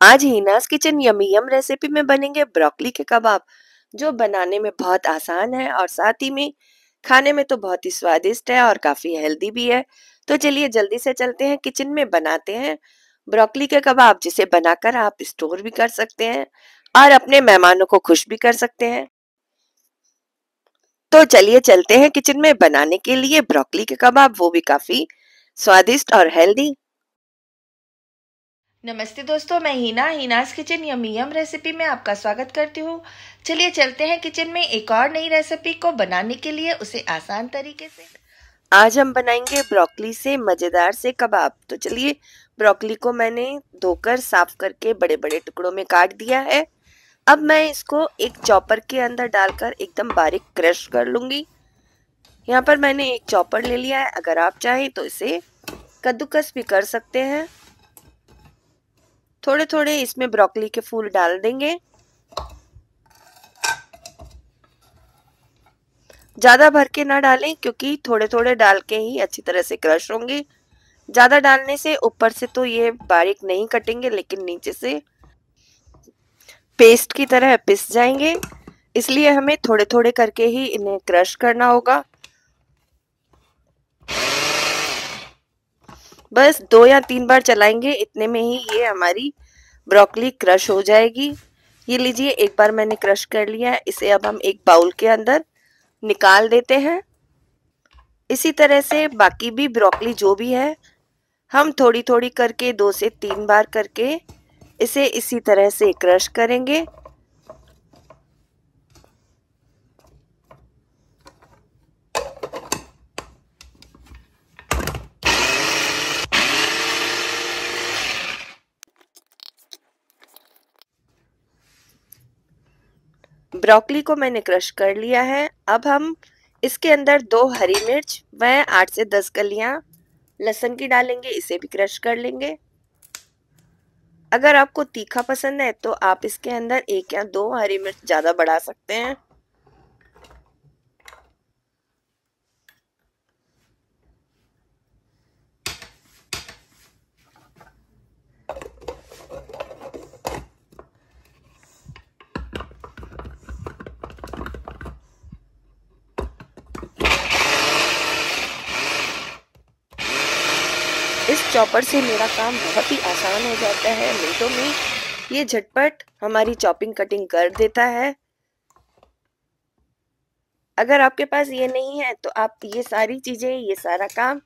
आज हिनास kitchen yummy यम recipe में बनेंगे ब्रोकली के कबाब, जो बनाने में बहुत आसान है और साथ ही में खाने में तो बहुत ही स्वादिष्ट है और काफी हेल्दी भी है। तो चलिए जल्दी से चलते हैं किचन में, बनाते हैं ब्रोकली के कबाब, जिसे बनाकर आप स्टोर भी कर सकते हैं और अपने मेहमानों को खुश भी कर सकते हैं। तो चलिए चलते हैं किचन में बनाने के लिए ब्रोकली के कबाब, वो भी काफी स्वादिष्ट और हेल्दी। नमस्ते दोस्तों, मैं हिनास किचन यमी यम रेसिपी में आपका स्वागत करती हूँ। चलिए चलते हैं किचन में एक और नई रेसिपी को बनाने के लिए, उसे आसान तरीके से। आज हम बनाएंगे ब्रोकली से मजेदार से कबाब। तो चलिए, ब्रोकली को मैंने धोकर साफ करके बड़े बड़े टुकड़ों में काट दिया है। अब मैं इसको एक चॉपर के अंदर डालकर एकदम बारीक क्रश कर लूंगी। यहाँ पर मैंने एक चॉपर ले लिया है, अगर आप चाहें तो इसे कद्दूकस भी कर सकते हैं। थोड़े थोड़े इसमें ब्रोकली के फूल डाल देंगे, ज्यादा भर के ना डालें क्योंकि थोड़े थोड़े डाल के ही अच्छी तरह से क्रश होंगे। ज्यादा डालने से ऊपर से तो ये बारीक नहीं कटेंगे, लेकिन नीचे से पेस्ट की तरह पिस जाएंगे, इसलिए हमें थोड़े थोड़े करके ही इन्हें क्रश करना होगा। बस 2 या 3 बार चलाएंगे, इतने में ही ये हमारी ब्रोकली क्रश हो जाएगी। ये लीजिए, एक बार मैंने क्रश कर लिया है, इसे अब हम एक बाउल के अंदर निकाल देते हैं। इसी तरह से बाकी भी ब्रोकली जो भी है, हम थोड़ी थोड़ी करके 2 से 3 बार करके इसे इसी तरह से क्रश करेंगे। ब्रोकली को मैंने क्रश कर लिया है। अब हम इसके अंदर 2 हरी मिर्च व 8 से 10 कलियां लहसुन की डालेंगे, इसे भी क्रश कर लेंगे। अगर आपको तीखा पसंद है तो आप इसके अंदर 1 या 2 हरी मिर्च ज्यादा बढ़ा सकते हैं। इस चॉपर से मेरा काम बहुत ही आसान हो जाता है, मिनटों में ये झटपट हमारी चॉपिंग कटिंग कर देता है। अगर आपके पास ये नहीं है तो आप ये सारी चीजें, ये सारा काम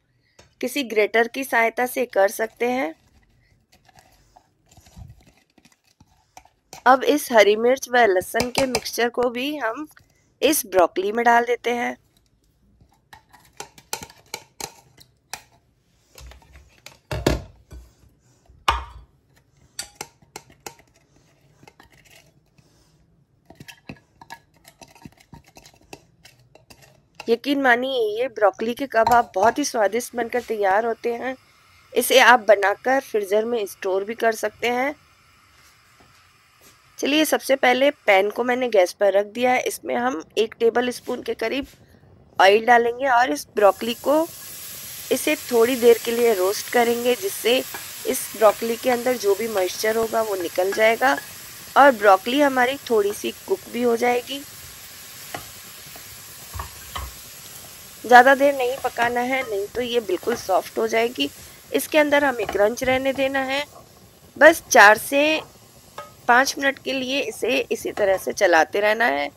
किसी ग्रेटर की सहायता से कर सकते हैं। अब इस हरी मिर्च व लहसुन के मिक्सचर को भी हम इस ब्रोकली में डाल देते हैं। यकीन मानिए, ये ब्रोकली के कबाब बहुत ही स्वादिष्ट बनकर तैयार होते हैं। इसे आप बनाकर फ्रीजर में स्टोर भी कर सकते हैं। चलिए, सबसे पहले पैन को मैंने गैस पर रख दिया है, इसमें हम 1 टेबल स्पून के करीब ऑयल डालेंगे और इस ब्रोकली को इसे थोड़ी देर के लिए रोस्ट करेंगे, जिससे इस ब्रोकली के अंदर जो भी मॉइस्चर होगा वो निकल जाएगा और ब्रोकली हमारी थोड़ी सी कुक भी हो जाएगी। ज़्यादा देर नहीं पकाना है, नहीं तो ये बिल्कुल सॉफ्ट हो जाएगी। इसके अंदर हमें क्रंच रहने देना है। बस 4 से 5 मिनट के लिए इसे इसी तरह से चलाते रहना है।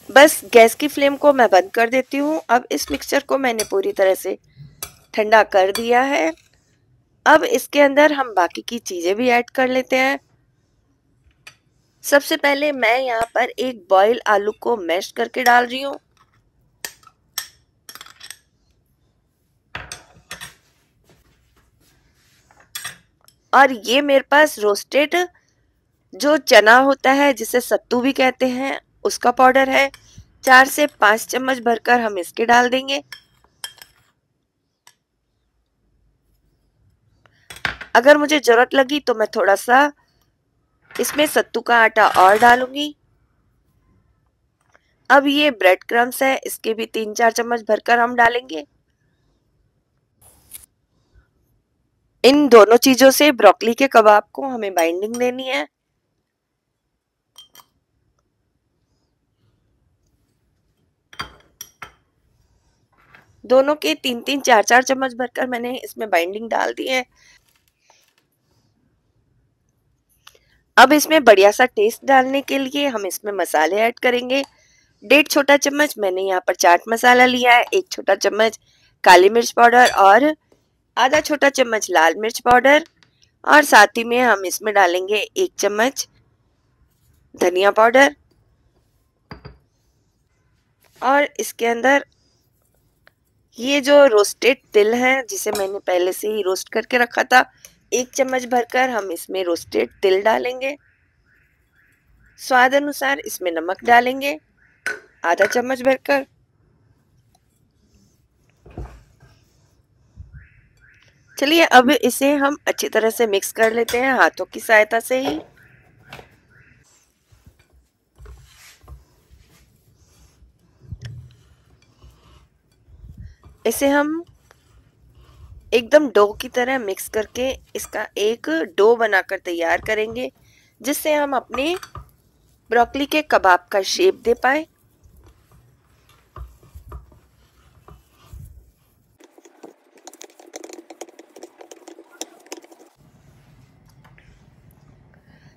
बस गैस की फ्लेम को मैं बंद कर देती हूँ। अब इस मिक्सचर को मैंने पूरी तरह से ठंडा कर दिया है। अब इसके अंदर हम बाकी की चीजें भी ऐड कर लेते हैं। सबसे पहले मैं यहाँ पर एक बॉयल आलू को मैश करके डाल रही हूँ। और ये मेरे पास रोस्टेड जो चना होता है, जिसे सत्तू भी कहते हैं, उसका पाउडर है। 4 से 5 चम्मच भरकर हम इसके डाल देंगे। अगर मुझे जरूरत लगी तो मैं थोड़ा सा इसमें सत्तू का आटा और डालूंगी। अब ये ब्रेड क्रम्स है, इसके भी 3-4 चम्मच भरकर हम डालेंगे। इन दोनों चीजों से ब्रोकली के कबाब को हमें बाइंडिंग देनी है। दोनों के 3-3, 4-4 चम्मच भरकर मैंने इसमें बाइंडिंग डाल दी है। अब इसमें बढ़िया सा टेस्ट डालने के लिए हम इसमें मसाले ऐड करेंगे। 1.5 छोटा चम्मच मैंने यहाँ पर चाट मसाला लिया है, 1 छोटा चम्मच काली मिर्च पाउडर और आधा छोटा चम्मच लाल मिर्च पाउडर, और साथ ही में हम इसमें डालेंगे 1 चम्मच धनिया पाउडर, और इसके अंदर ये जो रोस्टेड तिल है जिसे मैंने पहले से ही रोस्ट करके रखा था, 1 चम्मच भरकर हम इसमें रोस्टेड तिल डालेंगे। स्वाद अनुसार इसमें नमक डालेंगे आधा चम्मच भरकर। चलिए अब इसे हम अच्छी तरह से मिक्स कर लेते हैं हाथों की सहायता से ही। इसे हम एकदम डो की तरह मिक्स करके इसका एक डो बनाकर तैयार करेंगे, जिससे हम अपने ब्रोकली के कबाब का शेप दे पाए।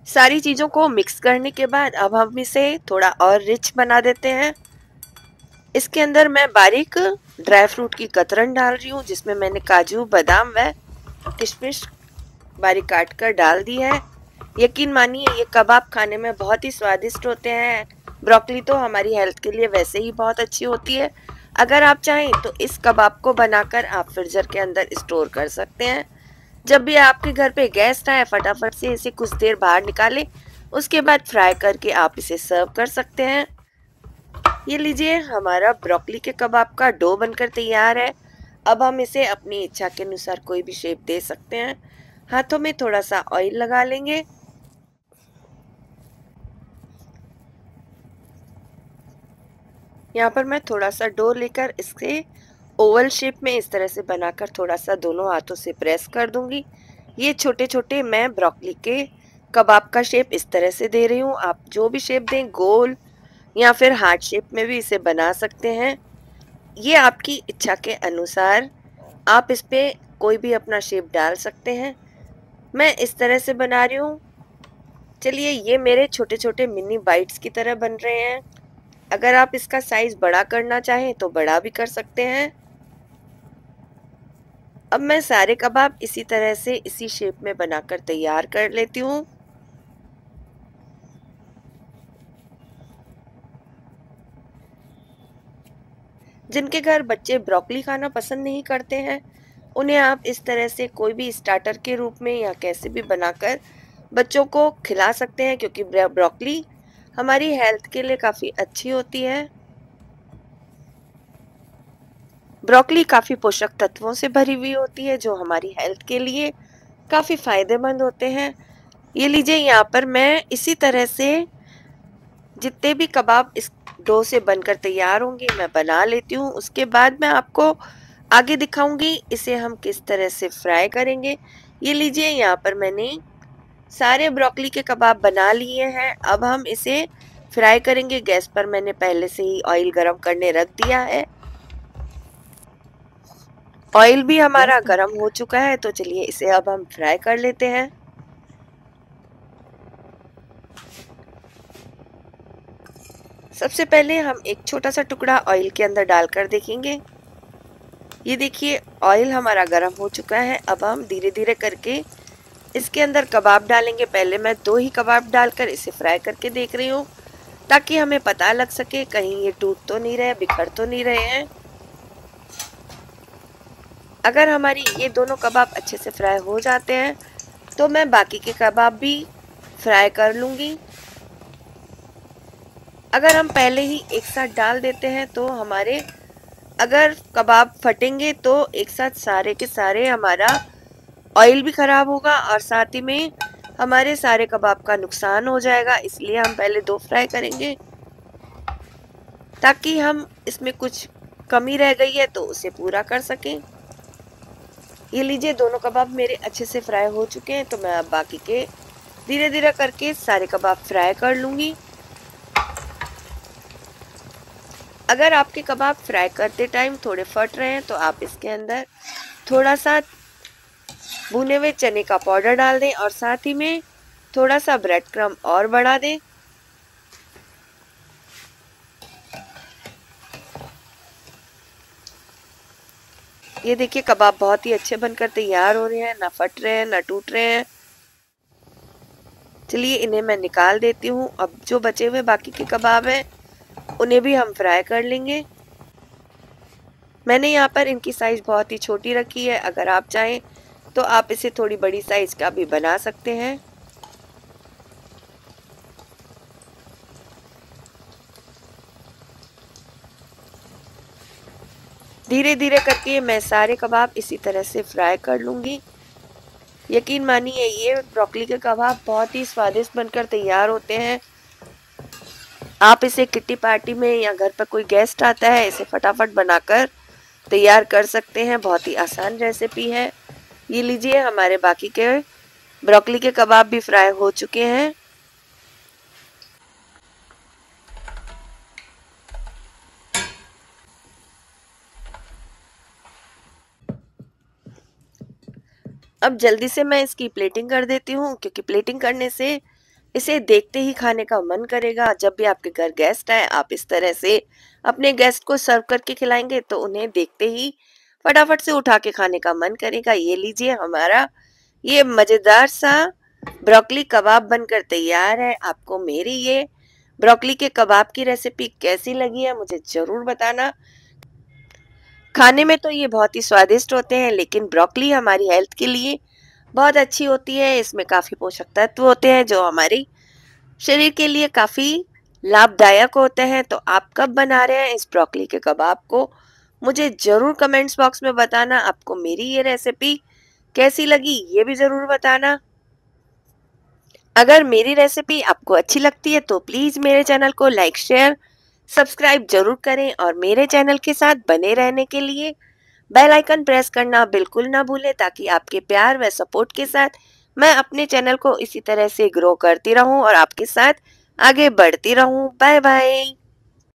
सारी चीजों को मिक्स करने के बाद अब हम इसे थोड़ा और रिच बना देते हैं। इसके अंदर मैं बारीक ड्राई फ्रूट की कतरन डाल रही हूँ, जिसमें मैंने काजू, बादाम व किशमिश बारीक काट कर डाल दी है। यकीन मानिए ये कबाब खाने में बहुत ही स्वादिष्ट होते हैं। ब्रोकली तो हमारी हेल्थ के लिए वैसे ही बहुत अच्छी होती है। अगर आप चाहें तो इस कबाब को बनाकर आप फ्रीजर के अंदर स्टोर कर सकते हैं। जब भी आपके घर पे गेस्ट आए फटाफट से इसे कुछ देर बाहर निकालें, उसके बाद फ्राई करके आप इसे सर्व कर सकते हैं। ये लीजिए हमारा ब्रोकली के कबाब का डो बनकर तैयार है। अब हम इसे अपनी इच्छा के अनुसार कोई भी शेप दे सकते हैं। हाथों में थोड़ा सा ऑयल लगा लेंगे। यहाँ पर मैं थोड़ा सा डो लेकर इसके ओवल शेप में इस तरह से बनाकर थोड़ा सा दोनों हाथों से प्रेस कर दूंगी। ये छोटे छोटे मैं ब्रोकली के कबाब का शेप इस तरह से दे रही हूँ। आप जो भी शेप दें, गोल या फिर हार्ट शेप में भी इसे बना सकते हैं। ये आपकी इच्छा के अनुसार आप इस पे कोई भी अपना शेप डाल सकते हैं। मैं इस तरह से बना रही हूँ। चलिए ये मेरे छोटे छोटे मिनी बाइट्स की तरह बन रहे हैं। अगर आप इसका साइज बड़ा करना चाहें तो बड़ा भी कर सकते हैं। अब मैं सारे कबाब इसी तरह से इसी शेप में बनाकर तैयार कर लेती हूँ। जिनके घर बच्चे ब्रोकली खाना पसंद नहीं करते हैं, उन्हें आप इस तरह से कोई भी स्टार्टर के रूप में या कैसे भी बनाकर बच्चों को खिला सकते हैं, क्योंकि ब्रोकली हमारी हेल्थ के लिए काफ़ी अच्छी होती है। ब्रोकली काफ़ी पोषक तत्वों से भरी हुई होती है, जो हमारी हेल्थ के लिए काफ़ी फायदेमंद होते हैं। ये लीजिए यहाँ पर मैं इसी तरह से जितने भी कबाब इस डो से बनकर तैयार होंगे मैं बना लेती हूँ। उसके बाद मैं आपको आगे दिखाऊंगी इसे हम किस तरह से फ्राई करेंगे। ये लीजिए यहाँ पर मैंने सारे ब्रोकली के कबाब बना लिए हैं। अब हम इसे फ्राई करेंगे। गैस पर मैंने पहले से ही ऑयल गरम करने रख दिया है। ऑयल भी हमारा गरम हो चुका है, तो चलिए इसे अब हम फ्राई कर लेते हैं। सबसे पहले हम एक छोटा सा टुकड़ा ऑयल के अंदर डालकर देखेंगे। ये देखिए ऑयल हमारा गर्म हो चुका है। अब हम धीरे धीरे करके इसके अंदर कबाब डालेंगे। पहले मैं 2 ही कबाब डालकर इसे फ्राई करके देख रही हूँ, ताकि हमें पता लग सके कहीं ये टूट तो नहीं रहे, बिखर तो नहीं रहे हैं। अगर हमारी ये दोनों कबाब अच्छे से फ्राई हो जाते हैं तो मैं बाकी के कबाब भी फ्राई कर लूँगी। अगर हम पहले ही एक साथ डाल देते हैं तो हमारे अगर कबाब फटेंगे तो एक साथ सारे के सारे हमारा ऑयल भी ख़राब होगा और साथ ही में हमारे सारे कबाब का नुकसान हो जाएगा। इसलिए हम पहले 2 फ्राई करेंगे। ताकि हम इसमें कुछ कमी रह गई है तो उसे पूरा कर सकें। ये लीजिए दोनों कबाब मेरे अच्छे से फ्राई हो चुके हैं, तो मैं अब बाकी के धीरे धीरे करके सारे कबाब फ्राई कर लूँगी। अगर आपके कबाब फ्राई करते टाइम थोड़े फट रहे हैं तो आप इसके अंदर थोड़ा सा भुने हुए चने का पाउडर डाल दें और साथ ही में थोड़ा सा ब्रेड क्रम्ब और बढ़ा दें। ये देखिए कबाब बहुत ही अच्छे बनकर तैयार हो रहे हैं, ना फट रहे हैं ना टूट रहे हैं। चलिए इन्हें मैं निकाल देती हूँ। अब जो बचे हुए बाकी के कबाब हैं उन्हें भी हम फ्राई कर लेंगे। मैंने यहाँ पर इनकी साइज बहुत ही छोटी रखी है, अगर आप चाहें तो आप इसे थोड़ी बड़ी साइज का भी बना सकते हैं। धीरे धीरे करके मैं सारे कबाब इसी तरह से फ्राई कर लूँगी। यकीन मानिए ये ब्रोकली के कबाब बहुत ही स्वादिष्ट बनकर तैयार होते हैं। आप इसे किट्टी पार्टी में या घर पर कोई गेस्ट आता है इसे फटाफट बनाकर तैयार कर सकते हैं। बहुत ही आसान रेसिपी है। ये लीजिए हमारे बाकी के ब्रोकली के कबाब भी फ्राई हो चुके हैं। अब जल्दी से मैं इसकी प्लेटिंग कर देती हूँ, क्योंकि प्लेटिंग करने से इसे देखते ही खाने का मन करेगा। जब भी आपके घर गेस्ट आए आप इस तरह से अपने गेस्ट को सर्व करके खिलाएंगे तो उन्हें देखते ही फटाफट से उठा के खाने का मन करेगा। ये लीजिए हमारा ये मज़ेदार सा ब्रोकली कबाब बनकर तैयार है। आपको मेरी ये ब्रोकली के कबाब की रेसिपी कैसी लगी है मुझे ज़रूर बताना। खाने में तो ये बहुत ही स्वादिष्ट होते हैं, लेकिन ब्रोकली हमारी हेल्थ के लिए बहुत अच्छी होती है। इसमें काफ़ी पोषक तत्व होते हैं जो हमारी शरीर के लिए काफ़ी लाभदायक होते हैं। तो आप कब बना रहे हैं इस ब्रोकली के कबाब को मुझे ज़रूर कमेंट्स बॉक्स में बताना। आपको मेरी ये रेसिपी कैसी लगी ये भी ज़रूर बताना। अगर मेरी रेसिपी आपको अच्छी लगती है तो प्लीज़ मेरे चैनल को लाइक शेयर सब्सक्राइब जरूर करें और मेरे चैनल के साथ बने रहने के लिए बेल आइकन प्रेस करना बिल्कुल ना भूलें, ताकि आपके प्यार व सपोर्ट के साथ मैं अपने चैनल को इसी तरह से ग्रो करती रहूं और आपके साथ आगे बढ़ती रहूं। Bye bye.